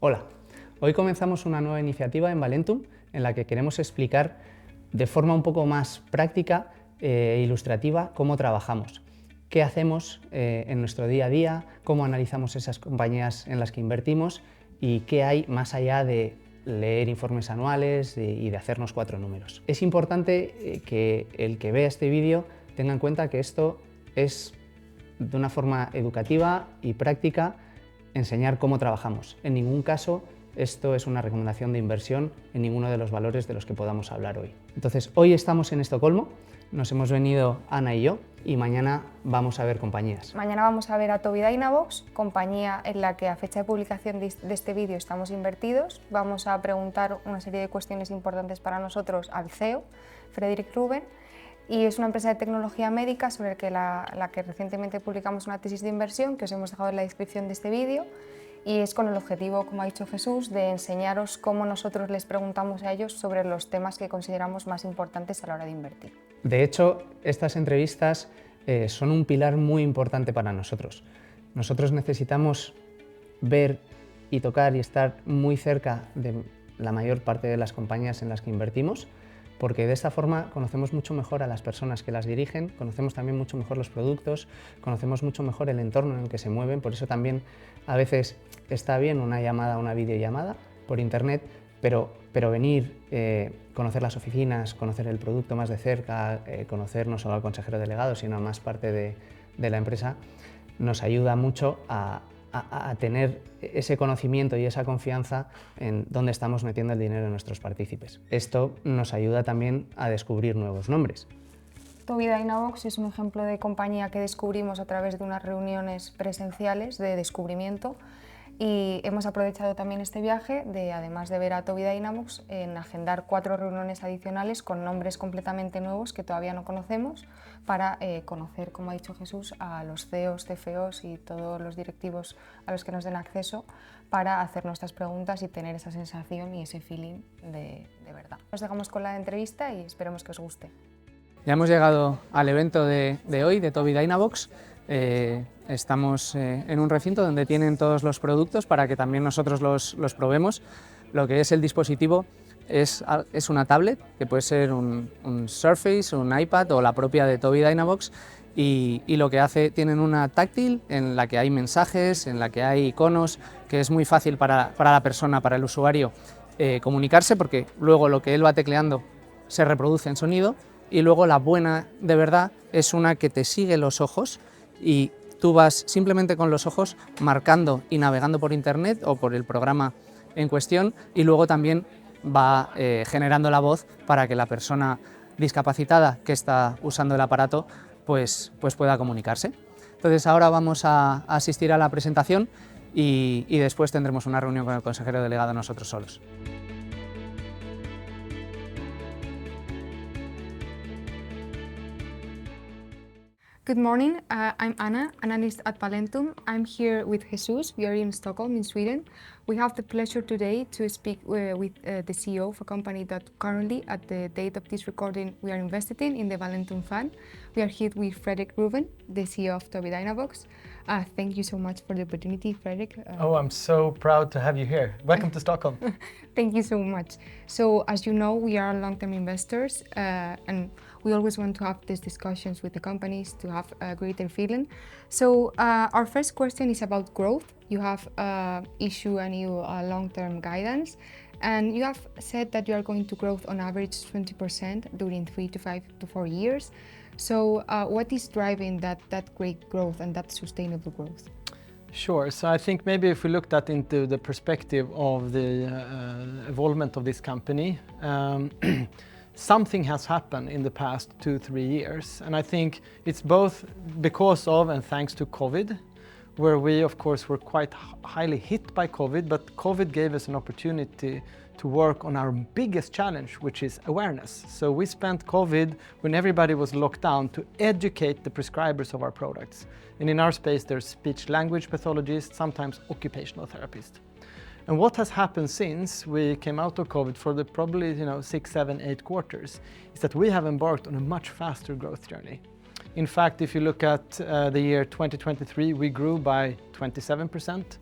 Hola, hoy comenzamos una nueva iniciativa en Valentum en la que queremos explicar de forma un poco más práctica e ilustrativa cómo trabajamos, qué hacemos en nuestro día a día, cómo analizamos esas compañías en las que invertimos y qué hay más allá de leer informes anuales y de hacernos 4 números. Es importante que el que vea este vídeo tenga en cuenta que esto es de una forma educativa y práctica enseñar cómo trabajamos. En ningún caso esto es una recomendación de inversión en ninguno de los valores de los que podamos hablar hoy. Entonces, hoy estamos en Estocolmo, nos hemos venido Ana y yo, y mañana vamos a ver compañías. Mañana vamos a ver a Tobii Dynavox, compañía en la que a fecha de publicación de este vídeo estamos invertidos. Vamos a preguntar una serie de cuestiones importantes para nosotros al CEO, Frederick Ruben, y es una empresa de tecnología médica sobre la que recientemente publicamos una tesis de inversión que os hemos dejado en la descripción de este vídeo, y es con el objetivo, como ha dicho Jesús, de enseñaros cómo nosotros les preguntamos a ellos sobre los temas que consideramos más importantes a la hora de invertir. De hecho, estas entrevistas son un pilar muy importante para nosotros. Nosotros necesitamos ver y tocar y estar muy cerca de la mayor parte de las compañías en las que invertimos, porque de esta forma conocemos mucho mejor a las personas que las dirigen, conocemos también mucho mejor los productos, conocemos mucho mejor el entorno en el que se mueven. Por eso también a veces está bien una llamada, una videollamada por internet, pero venir, conocer las oficinas, conocer el producto más de cerca, conocer no solo al consejero delegado, sino a más parte de la empresa, nos ayuda mucho a tener ese conocimiento y esa confianza en dónde estamos metiendo el dinero de nuestros partícipes. Esto nos ayuda también a descubrir nuevos nombres. Tobii Dynavox es un ejemplo de compañía que descubrimos a través de unas reuniones presenciales de descubrimiento, y hemos aprovechado también este viaje de, además de ver a Tobii Dynavox, en agendar 4 reuniones adicionales con nombres completamente nuevos que todavía no conocemos, para conocer, como ha dicho Jesús, a los CEOs, CFOs y todos los directivos a los que nos den acceso, para hacer nuestras preguntas y tener esa sensación y ese feeling de verdad. Os dejamos con la entrevista y esperemos que os guste. Ya hemos llegado al evento de hoy de Tobii Dynavox. Estamos en un recinto donde tienen todos los productos para que también nosotros los probemos. Lo que es el dispositivo es una tablet, que puede ser un Surface, un iPad o la propia de Tobii Dynavox, y lo que hace, tienen una táctil en la que hay mensajes, en la que hay iconos, que es muy fácil para la persona, para el usuario, comunicarse, porque luego lo que él va tecleando se reproduce en sonido. Y luego la buena de verdad es una que te sigue los ojos y tú vas simplemente con los ojos marcando y navegando por internet o por el programa en cuestión, y luego también va generando la voz para que la persona discapacitada que está usando el aparato pues pueda comunicarse. Entonces ahora vamos a asistir a la presentación y después tendremos una reunión con el consejero delegado nosotros solos. Good morning, I'm Anna, analyst at Valentum. I'm here with Jesús. We are in Stockholm, in Sweden. We have the pleasure today to speak with the CEO of a company that currently, at the date of this recording, we are invested in the Valentum Fund. We are here with Frederick Ruben, the CEO of Tobii Dynavox. Thank you so much for the opportunity, Frederick. I'm so proud to have you here. Welcome to Stockholm. Thank you so much. So, as you know, we are long-term investors, and we always want to have these discussions with the companies to have a greater feeling. So our first question is about growth. You have issued a new long-term guidance, and you have said that you are going to grow on average 20% during 3 to 5 to 4 years. So what is driving that great growth and that sustainable growth? Sure. So I think maybe if we look that into the perspective of the involvement of this company, something has happened in the past 2-3 years, and I think it's both because of and thanks to COVID, where we of course were quite highly hit by COVID, but COVID gave us an opportunity to work on our biggest challenge, which is awareness. So we spent COVID, when everybody was locked down, to educate the prescribers of our products. And in our space there's speech language pathologists, sometimes occupational therapists. And what has happened since we came out of COVID for the probably 6, 7, 8 quarters is that we have embarked on a much faster growth journey. In fact, if you look at the year 2023, we grew by 27%,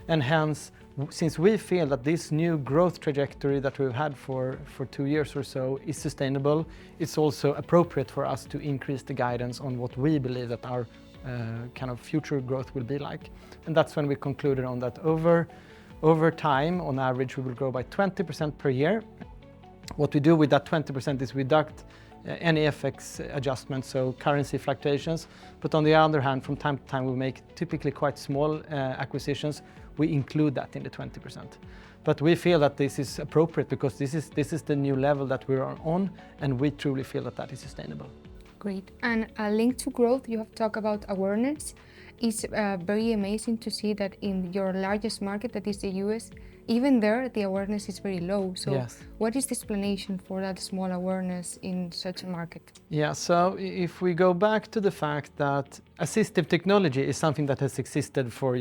and hence since we feel that this new growth trajectory that we've had for 2 years or so is sustainable, it's also appropriate for us to increase the guidance on what we believe that our kind of future growth will be like. And that's when we concluded on that over time, on average, we will grow by 20% per year. What we do with that 20% is we deduct any FX adjustments, so currency fluctuations. But on the other hand, from time to time, we make typically quite small acquisitions. We include that in the 20%. But we feel that this is appropriate because this is the new level that we are on, and we truly feel that that is sustainable. Great. And a link to growth, you have talked about awareness. It's very amazing to see that in your largest market, that is the US, even there the awareness is very low. So yes. What is the explanation for that small awareness in such a market? Yeah, so if we go back to the fact that assistive technology is something that has existed for,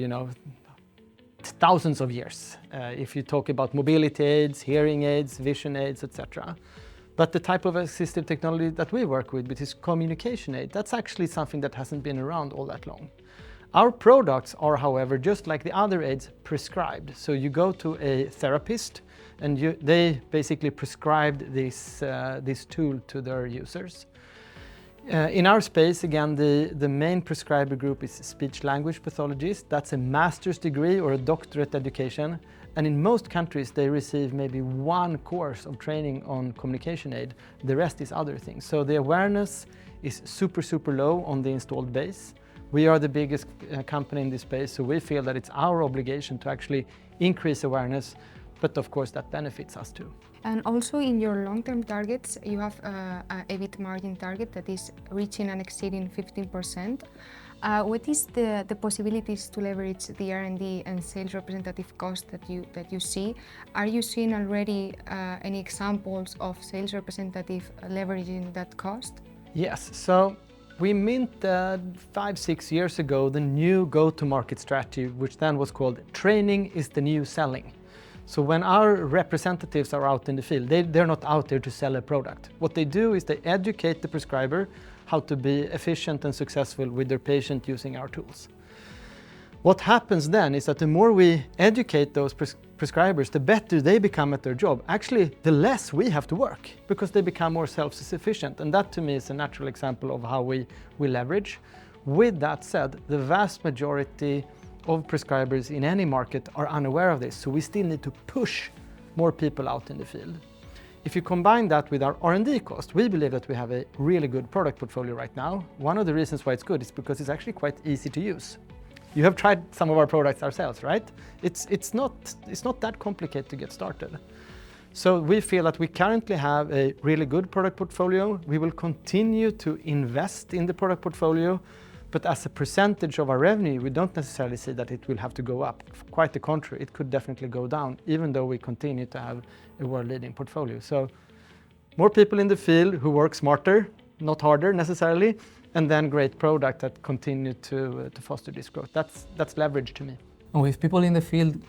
thousands of years. If you talk about mobility aids, hearing aids, vision aids, etc. But the type of assistive technology that we work with, which is communication aid, that's actually something that hasn't been around all that long. Our products are, however, just like the other aids, prescribed. So you go to a therapist and they basically prescribed this tool to their users. In our space, again, the main prescriber group is speech-language pathologists. That's a master's degree or a doctorate education. And in most countries, they receive maybe one course of training on communication aid. The rest is other things. So the awareness is super, super low on the installed base. We are the biggest company in this space, so we feel that it's our obligation to actually increase awareness, but of course that benefits us too. And also in your long-term targets, you have an EBIT margin target that is reaching and exceeding 15%. What is the possibilities to leverage the R&D and sales representative cost that you see? Are you seeing already any examples of sales representative leveraging that cost? Yes, so we minted 5-6 years ago the new go-to-market strategy, which then was called training is the new selling. So when our representatives are out in the field, they're not out there to sell a product. What they do is they educate the prescriber how to be efficient and successful with their patient using our tools. What happens then is that the more we educate those prescribers, the better they become at their job. Actually, the less we have to work because they become more self-sufficient. And that to me is a natural example of how we leverage. With that said, the vast majority of prescribers in any market are unaware of this, so we still need to push more people out in the field. If you combine that with our R&D cost, we believe that we have a really good product portfolio right now. One of the reasons why it's good is because it's actually quite easy to use. You have tried some of our products ourselves, right? It's not that complicated to get started. So we feel that we currently have a really good product portfolio. We will continue to invest in the product portfolio, but as a percentage of our revenue, we don't necessarily see that it will have to go up. Quite the contrary, it could definitely go down, even though we continue to have a world-leading portfolio. So more people in the field who work smarter, not harder necessarily, and then great product that continue to foster this growth. That's leverage to me. And with people in the field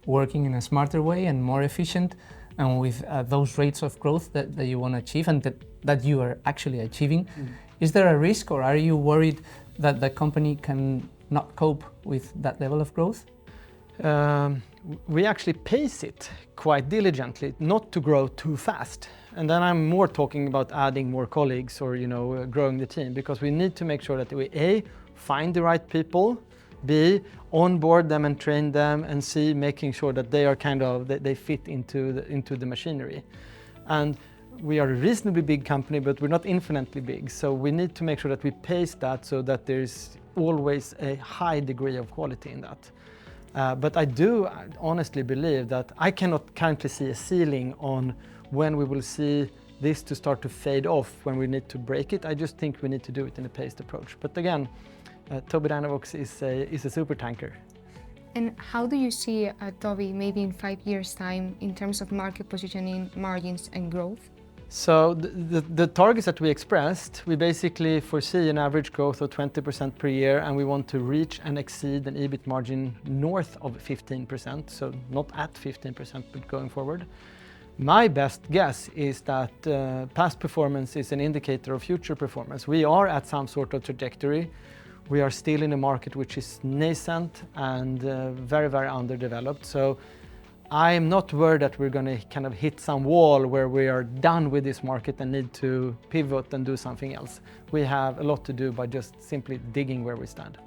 working in a smarter way and more efficient, and with those rates of growth that you want to achieve and that you are actually achieving, is there a risk, or are you worried that the company can not cope with that level of growth? We actually pace it quite diligently, not to grow too fast. And then I'm more talking about adding more colleagues or growing the team, because we need to make sure that we A, find the right people, B, onboard them and train them, and C, making sure that they are they fit into the machinery. And we are a reasonably big company, but we're not infinitely big. So we need to make sure that we pace that so that there's always a high degree of quality in that. But I do honestly believe that I cannot currently see a ceiling on when we will see this to start to fade off, when we need to break it. I just think we need to do it in a paced approach. But again, Tobii Dynavox is a super tanker. And how do you see Tobii maybe in 5 years' time in terms of market positioning, margins and growth? So the targets that we expressed, we basically foresee an average growth of 20% per year, and we want to reach and exceed an EBIT margin north of 15%, so not at 15%, but going forward. My best guess is that past performance is an indicator of future performance. We are at some sort of trajectory. We are still in a market which is nascent and very, very underdeveloped. So I'm not worried that we're going to kind of hit some wall where we are done with this market and need to pivot and do something else. We have a lot to do by just simply digging where we stand.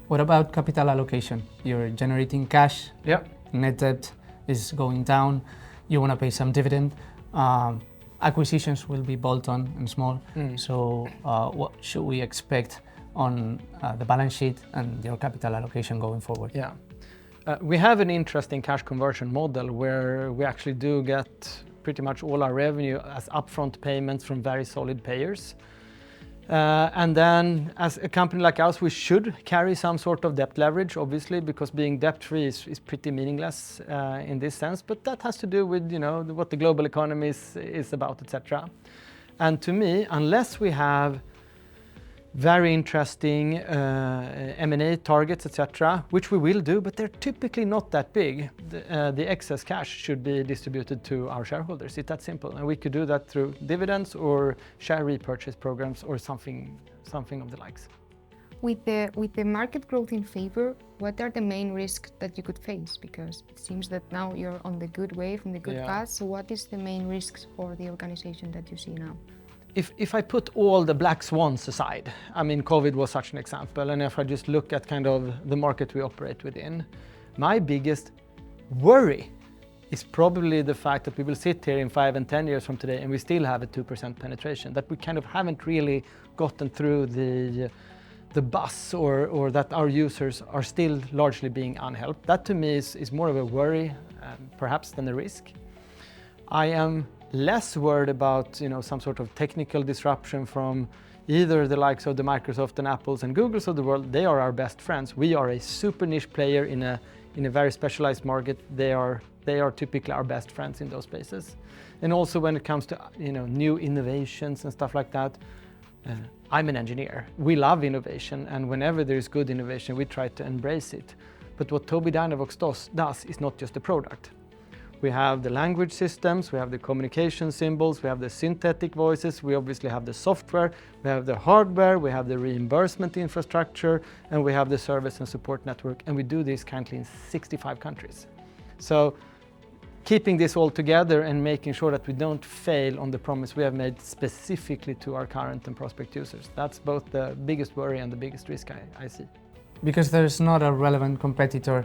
What about capital allocation? You're generating cash, Yeah. net debt is going down, you want to pay some dividend. Acquisitions will be bolt-on and small. So what should we expect on the balance sheet and your capital allocation going forward? Yeah. We have an interesting cash conversion model where we actually do get pretty much all our revenue as upfront payments from very solid payers. And then as a company like us, we should carry some sort of debt leverage, obviously, because being debt-free is pretty meaningless in this sense. But that has to do with, you know, what the global economy is about, etc. And to me, unless we have very interesting M&A targets, etc., which we will do, but they're typically not that big. The excess cash should be distributed to our shareholders. It's that simple. And we could do that through dividends or share repurchase programs or something of the likes. With the market growth in favor, what are the main risks that you could face? Because it seems that now you're on the good wave, on the good path. So what is the main risks for the organization that you see now? If I put all the black swans aside, I mean, COVID was such an example, and if I just look at kind of the market we operate within, my biggest worry is probably the fact that we will sit here in 5 and 10 years from today and we still have a 2% penetration, that we kind of haven't really gotten through the bus or that our users are still largely being unhelped. That to me is more of a worry perhaps than a risk. I am less worried about, you know, some sort of technical disruption from either the likes of the Microsoft and Apples and Googles of the world. They are our best friends. We are a super niche player in a very specialized market. They are typically our best friends in those spaces. And also when it comes to, you know, new innovations and stuff like that, I'm an engineer. We love innovation, and whenever there is good innovation, we try to embrace it. But what Tobii Dynavox does is not just a product. We have the language systems, we have the communication symbols, we have the synthetic voices, we obviously have the software, we have the hardware, we have the reimbursement infrastructure, and we have the service and support network, and we do this currently in 65 countries. So keeping this all together and making sure that we don't fail on the promise we have made specifically to our current and prospect users, that's both the biggest worry and the biggest risk I see. Because there's not a relevant competitor.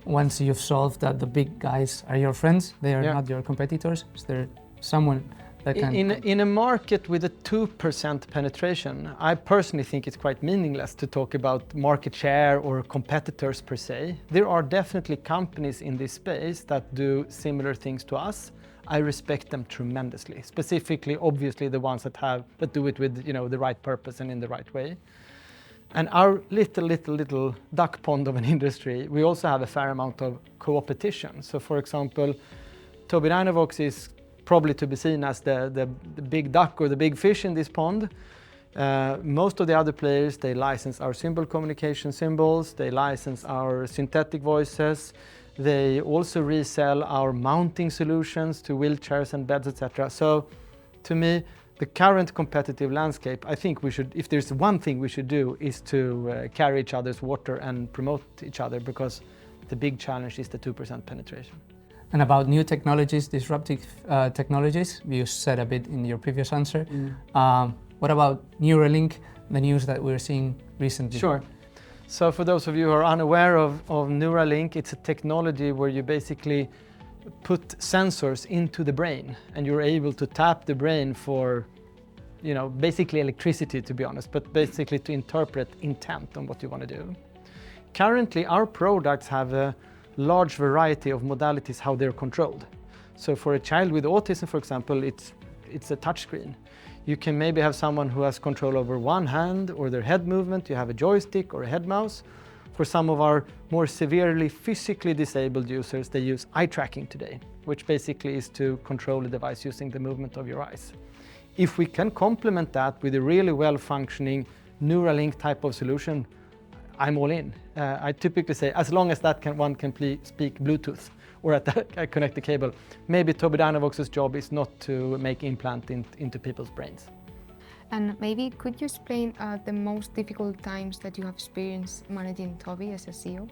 Once you've solved that the big guys are your friends, they are not your competitors. Is there someone that can... In a market with a 2% penetration, I personally think it's quite meaningless to talk about market share or competitors per se. There are definitely companies in this space that do similar things to us. I respect them tremendously, specifically, obviously, the ones that do it with, you know, the right purpose and in the right way. And our little duck pond of an industry, we also have a fair amount of co-opetition. So for example, Tobii Dynavox is probably to be seen as the big duck or the big fish in this pond. Most of the other players, they license our symbol communication symbols, they license our synthetic voices, they also resell our mounting solutions to wheelchairs and beds, etc. So to me, the current competitive landscape, I think we should, if there's one thing we should do, is to carry each other's water and promote each other, because the big challenge is the 2% penetration. And about new technologies, disruptive technologies, you said a bit in your previous answer. What about Neuralink, the news that we're seeing recently? Sure. So for those of you who are unaware of Neuralink, it's a technology where you basically put sensors into the brain and you're able to tap the brain for, you know, basically electricity, to be honest, but basically to interpret intent on what you want to do. Currently, our products have a large variety of modalities how they're controlled. So for a child with autism, for example, it's a touchscreen. You can maybe have someone who has control over one hand or their head movement. You have a joystick or a head mouse. For some of our more severely physically disabled users, they use eye tracking today, which basically is to control the device using the movement of your eyes. If we can complement that with a really well-functioning Neuralink type of solution, I'm all in. I typically say, as long as one can speak Bluetooth or connect the cable, maybe Tobii Dynavox's job is not to make implant into people's brains. And maybe could you explain the most difficult times that you have experienced managing Tobii as a CEO?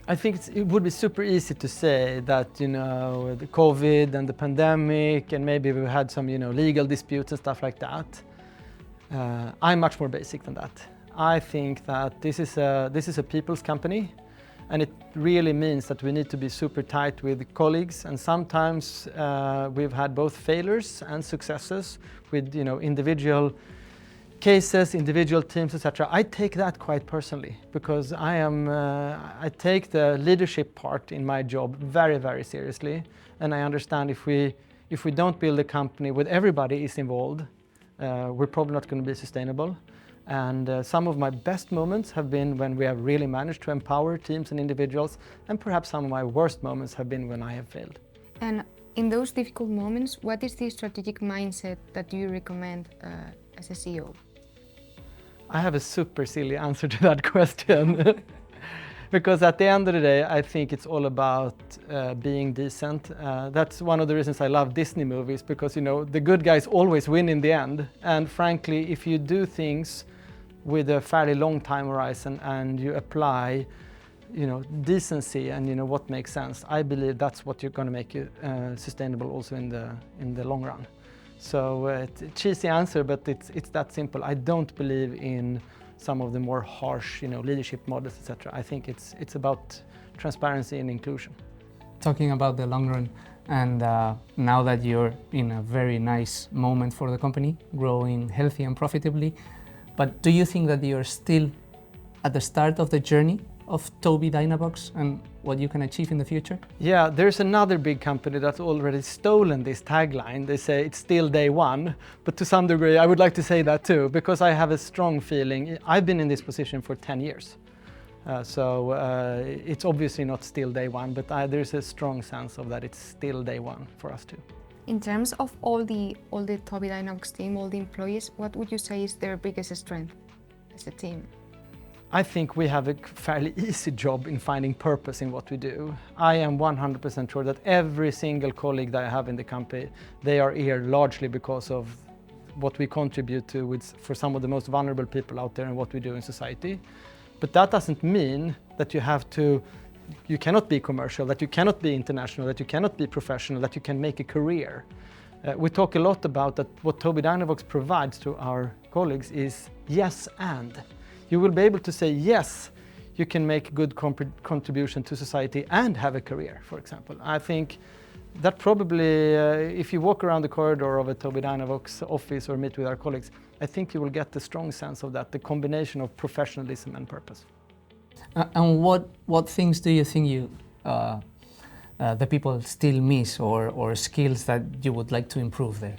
I think it would be super easy to say that, the COVID and the pandemic, and maybe we had some, legal disputes and stuff like that. I'm much more basic than that. I think that this is a people's company, and it really means that we need to be super tight with colleagues, and sometimes we've had both failures and successes with individual cases, individual teams, etc. I take that quite personally because I take the leadership part in my job very, very seriously, and I understand if we don't build a company with everybody is involved, we're probably not going to be sustainable. And some of my best moments have been when we have really managed to empower teams and individuals, and perhaps some of my worst moments have been when I have failed. And in those difficult moments, what is the strategic mindset that you recommend as a CEO? I have a super silly answer to that question. Because at the end of the day, I think it's all about being decent. That's one of the reasons I love Disney movies, because the good guys always win in the end. And frankly, if you do things with a fairly long time horizon and you apply, decency and what makes sense, I believe that's what you're going to make you sustainable also in the long run. So it's a cheesy answer, but it's that simple. I don't believe in some of the more harsh, leadership models, etc. I think it's about transparency and inclusion. Talking about the long run, and now that you're in a very nice moment for the company, growing healthy and profitably, but do you think that you're still at the start of the journey of Tobii Dynavox and what you can achieve in the future? Yeah, there's another big company that's already stolen this tagline. They say it's still day one, but to some degree I would like to say that too, because I have a strong feeling. I've been in this position for 10 years. So it's obviously not still day one, but there's a strong sense of that it's still day one for us too. In terms of all the Tobii Dynavox team, all the employees, what would you say is their biggest strength as a team? I think we have a fairly easy job in finding purpose in what we do. I am 100% sure that every single colleague that I have in the company, they are here largely because of what we contribute to for some of the most vulnerable people out there and what we do in society. But that doesn't mean that you cannot be commercial, that you cannot be international, that you cannot be professional, that you can make a career. We talk a lot about that what Tobii Dynavox provides to our colleagues is yes and. You will be able to say yes, you can make good contribution to society and have a career, for example. I think that probably, if you walk around the corridor of a Tobii Dynavox office or meet with our colleagues, I think you will get the strong sense of that, the combination of professionalism and purpose. And what things do you think the people still miss, or skills that you would like to improve there?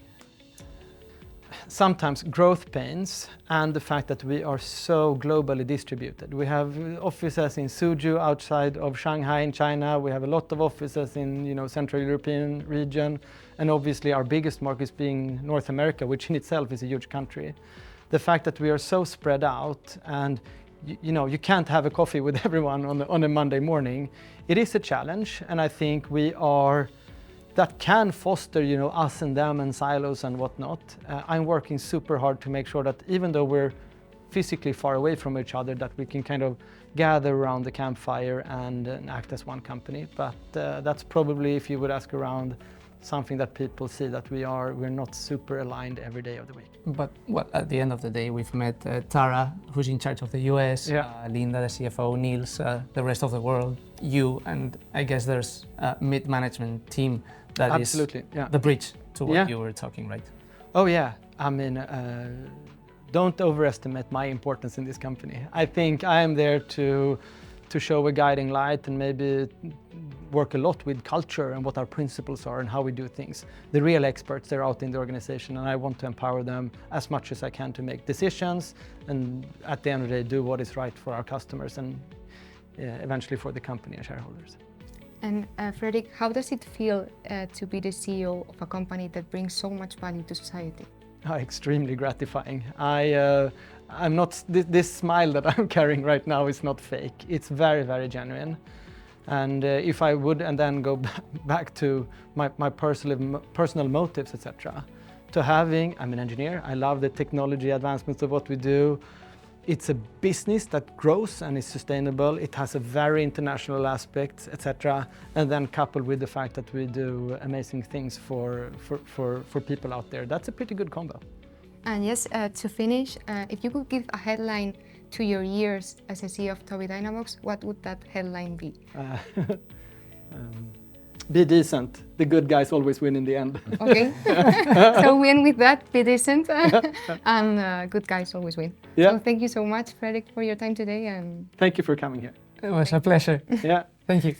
Sometimes growth pains and the fact that we are so globally distributed. We have offices in Suzhou outside of Shanghai in China. We have a lot of offices in Central European region, and obviously our biggest market being North America, which in itself is a huge country. The fact that we are so spread out and you can't have a coffee with everyone on a Monday morning, it is a challenge, and I think that can foster, us and them and silos and whatnot. I'm working super hard to make sure that even though we're physically far away from each other, that we can kind of gather around the campfire and act as one company. But that's probably, if you would ask around, something that people see, that we're not super aligned every day of the week. But at the end of the day, we've met Tara, who's in charge of the US, Linda, the CFO, Niels, the rest of the world, you, and I guess there's a mid-management team that Absolutely, is the bridge to what you were talking, right? Oh yeah, I mean, don't overestimate my importance in this company. I think I am there to show a guiding light and maybe work a lot with culture and what our principles are and how we do things. The real experts, they're out in the organization, and I want to empower them as much as I can to make decisions and at the end of the day do what is right for our customers and eventually for the company and shareholders. And Fredrik, how does it feel to be the CEO of a company that brings so much value to society? Extremely gratifying. I'm not, this smile that I'm carrying right now is not fake. It's very, very genuine. And if I would, and then go back to my personal motives, etc., to having, I'm an engineer, I love the technology advancements of what we do. It's a business that grows and is sustainable. It has a very international aspect, etc. And then coupled with the fact that we do amazing things for people out there. That's a pretty good combo. And yes, to finish, if you could give a headline to your years as a CEO of Tobii Dynavox, what would that headline be? Be decent. The good guys always win in the end. Okay. So we end with that, be decent, and good guys always win. Yeah. So thank you so much, Fredrik, for your time today. And Thank you for coming here. It was a pleasure. Yeah. Thank you.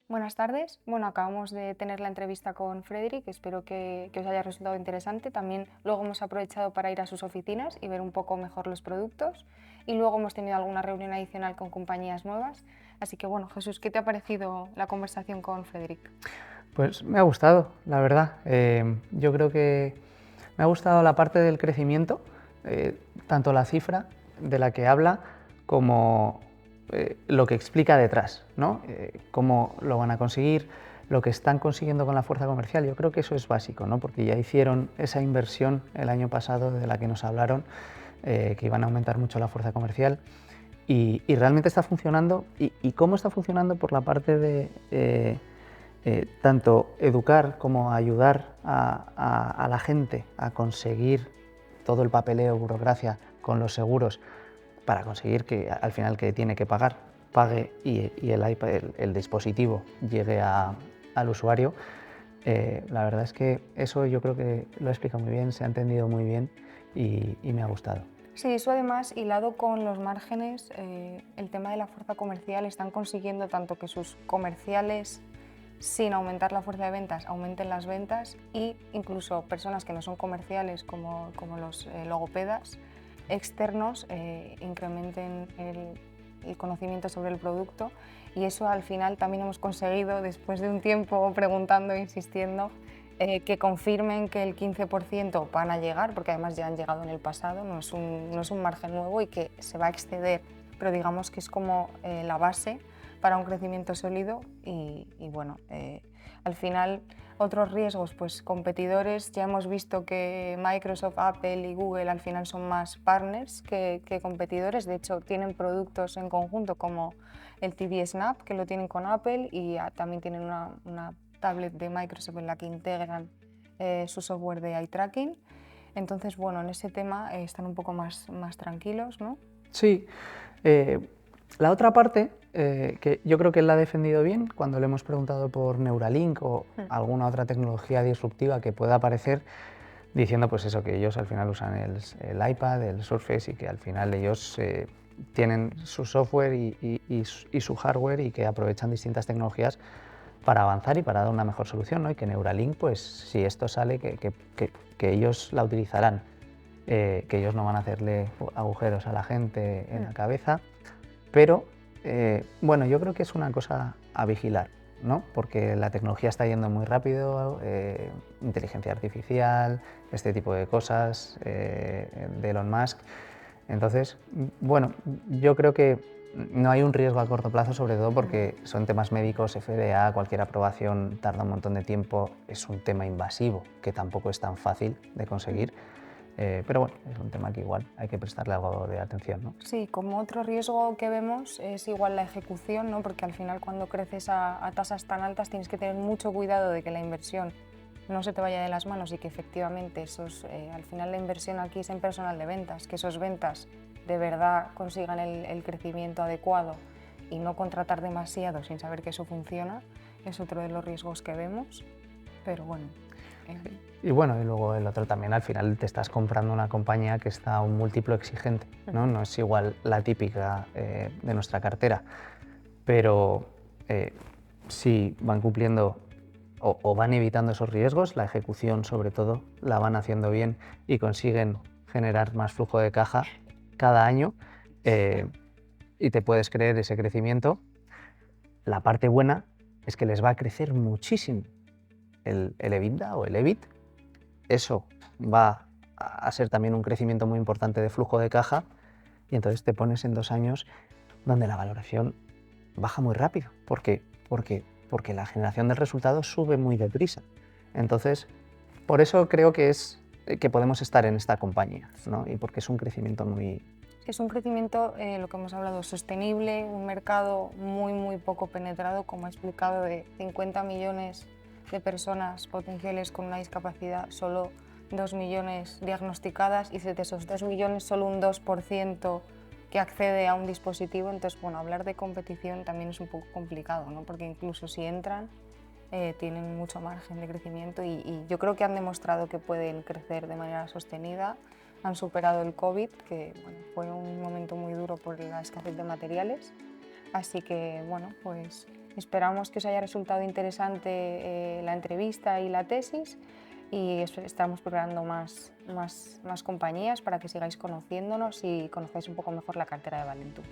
Buenas tardes. Bueno, acabamos de tener la entrevista con Fredrik, espero que os haya resultado interesante. También luego hemos aprovechado para ir a sus oficinas y ver un poco mejor los productos, y luego hemos tenido alguna reunión adicional con compañías nuevas. Así que bueno, Jesús, ¿qué te ha parecido la conversación con Fredrik? Pues me ha gustado, la verdad. Yo creo que me ha gustado la parte del crecimiento, tanto la cifra de la que habla como lo que explica detrás, ¿no? Cómo lo van a conseguir, lo que están consiguiendo con la fuerza comercial. Yo creo que eso es básico, ¿no? Porque ya hicieron esa inversión el año pasado de la que nos hablaron, que iban a aumentar mucho la fuerza comercial. Y realmente está funcionando. ¿Y cómo está funcionando? Por la parte de tanto educar como ayudar a la gente a conseguir todo el papeleo, burocracia con los seguros, para conseguir que al final que tiene que pagar, pague y el iPad, el dispositivo llegue al usuario. La verdad es que eso yo creo que lo ha explicado muy bien, se ha entendido muy bien y me ha gustado. Sí, eso además, hilado con los márgenes, el tema de la fuerza comercial, están consiguiendo tanto que sus comerciales, sin aumentar la fuerza de ventas, aumenten las ventas, y incluso personas que no son comerciales, como los logopedas externos, incrementen el conocimiento sobre el producto. Y eso al final también hemos conseguido, después de un tiempo preguntando e insistiendo, que confirmen que el 15% van a llegar, porque además ya han llegado en el pasado, no es un margen nuevo y que se va a exceder, pero digamos que es como la base para un crecimiento sólido. Y bueno, al final otros riesgos, pues competidores, ya hemos visto que Microsoft, Apple y Google al final son más partners que competidores. De hecho tienen productos en conjunto como el TV Snap, que lo tienen con Apple, y también tienen una tablet de Microsoft en la que integran su software de eye tracking. Entonces, bueno, en ese tema están un poco más tranquilos, ¿no? Sí. La otra parte, que yo creo que él la ha defendido bien cuando le hemos preguntado por Neuralink o alguna otra tecnología disruptiva que pueda aparecer, diciendo pues eso, que ellos al final usan el iPad, el Surface, y que al final ellos tienen su software y su hardware, y que aprovechan distintas tecnologías para avanzar y para dar una mejor solución, ¿no? Y que Neuralink, pues si esto sale, que ellos la utilizarán, que ellos no van a hacerle agujeros a la gente en la cabeza, pero bueno, yo creo que es una cosa a vigilar, ¿no? Porque la tecnología está yendo muy rápido, inteligencia artificial, este tipo de cosas de Elon Musk. Entonces, bueno, yo creo que no hay un riesgo a corto plazo, sobre todo porque son temas médicos, FDA, cualquier aprobación tarda un montón de tiempo, es un tema invasivo que tampoco es tan fácil de conseguir, pero bueno, es un tema que igual hay que prestarle algo de atención, ¿no? Sí, como otro riesgo que vemos es igual la ejecución, ¿no? Porque al final cuando creces a tasas tan altas tienes que tener mucho cuidado de que la inversión no se te vaya de las manos y que efectivamente al final la inversión aquí es en personal de ventas, que esos ventas de verdad consigan el crecimiento adecuado y no contratar demasiado sin saber que eso funciona, es otro de los riesgos que vemos, pero bueno. Y bueno, y luego el otro también, al final te estás comprando una compañía que está a un múltiplo exigente, ¿no? No es igual la típica de nuestra cartera, pero si van cumpliendo o van evitando esos riesgos, la ejecución sobre todo la van haciendo bien y consiguen generar más flujo de caja cada año, y te puedes creer ese crecimiento. La parte buena es que les va a crecer muchísimo el EBITDA o el EBIT. Eso va a ser también un crecimiento muy importante de flujo de caja, y entonces te pones en 2 años donde la valoración baja muy rápido, porque la generación del resultado sube muy deprisa. Entonces, por eso creo que es que podemos estar en esta compañía, ¿no? Y porque es un crecimiento muy... Es un crecimiento, lo que hemos hablado, sostenible, un mercado muy poco penetrado, como he explicado, de 50 millones de personas potenciales con una discapacidad, solo 2 millones diagnosticadas, y de esos 2 millones solo un 2% que accede a un dispositivo. Entonces, bueno, hablar de competición también es un poco complicado, ¿no? Porque incluso si entran, tienen mucho margen de crecimiento y yo creo que han demostrado que pueden crecer de manera sostenida. Han superado el COVID, que bueno, fue un momento muy duro por la escasez de materiales. Así que bueno, pues esperamos que os haya resultado interesante la entrevista y la tesis, y estamos preparando más compañías para que sigáis conociéndonos y conozcáis un poco mejor la cartera de Valentum.